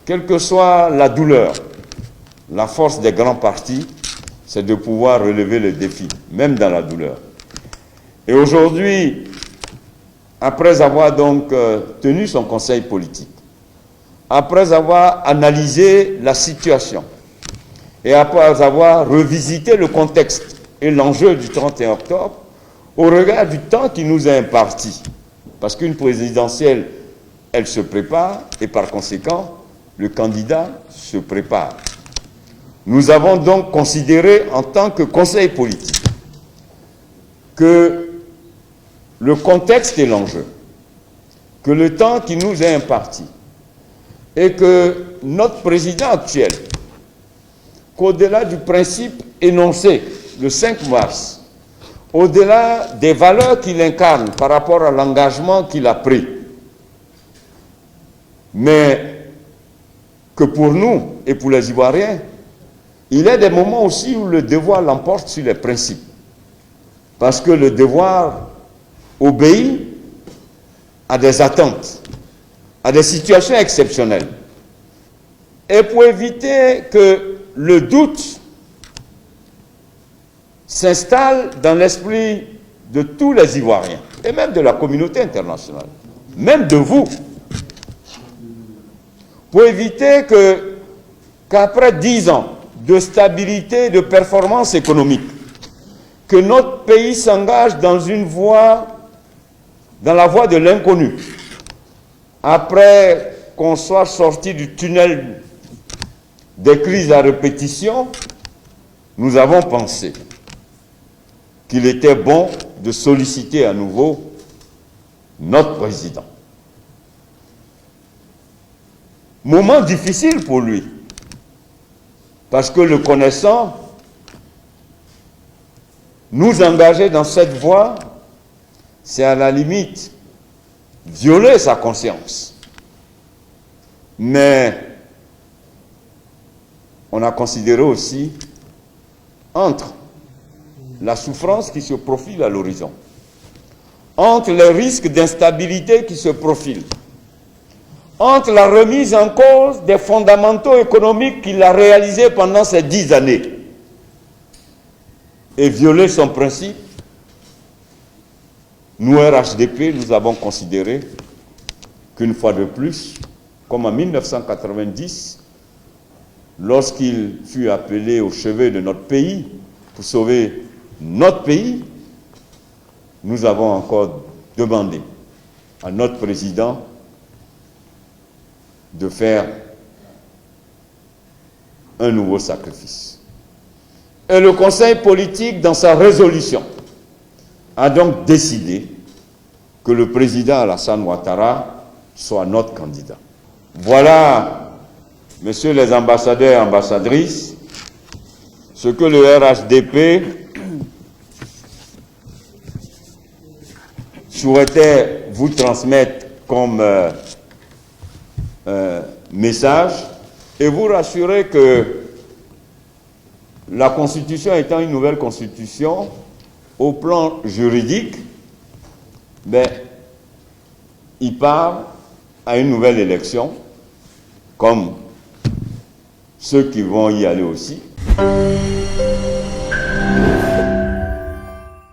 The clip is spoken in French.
Quelle que soit la douleur, la force des grands partis, c'est de pouvoir relever le défi, même dans la douleur. Et aujourd'hui, après avoir donc tenu son conseil politique, après avoir analysé la situation et après avoir revisité le contexte et l'enjeu du 31 octobre, au regard du temps qui nous est imparti, parce qu'une présidentielle, elle se prépare et par conséquent, le candidat se prépare. Nous avons donc considéré en tant que conseil politique que le contexte est l'enjeu, que le temps qui nous est imparti et que notre président actuel, qu'au-delà du principe énoncé le 5 mars, au-delà des valeurs qu'il incarne par rapport à l'engagement qu'il a pris, mais que pour nous et pour les Ivoiriens, il y a des moments aussi où le devoir l'emporte sur les principes. Parce que le devoir obéit à des attentes, à des situations exceptionnelles. Et pour éviter que le doute s'installe dans l'esprit de tous les Ivoiriens, et même de la communauté internationale, même de vous, pour éviter qu'après 10 ans de stabilité et de performance économique, que notre pays s'engage dans la voie de l'inconnu, après qu'on soit sorti du tunnel des crises à répétition, nous avons pensé qu'il était bon de solliciter à nouveau notre président. Moment difficile pour lui, parce que le connaissant, nous engager dans cette voie, c'est à la limite violer sa conscience. Mais on a considéré aussi, entre la souffrance qui se profile à l'horizon, entre les risques d'instabilité qui se profilent, entre la remise en cause des fondamentaux économiques qu'il a réalisés pendant ces 10 années et violer son principe, nous, RHDP, nous avons considéré qu'une fois de plus, comme en 1990, lorsqu'il fut appelé au chevet de notre pays pour sauver notre pays, nous avons encore demandé à notre président de faire un nouveau sacrifice. Et le Conseil politique, dans sa résolution, a donc décidé que le président Alassane Ouattara soit notre candidat. Voilà, messieurs les ambassadeurs et ambassadrices, ce que le RHDP souhaitait vous transmettre comme message et vous rassurer que la Constitution étant une nouvelle Constitution, au plan juridique, il part à une nouvelle élection, comme ceux qui vont y aller aussi.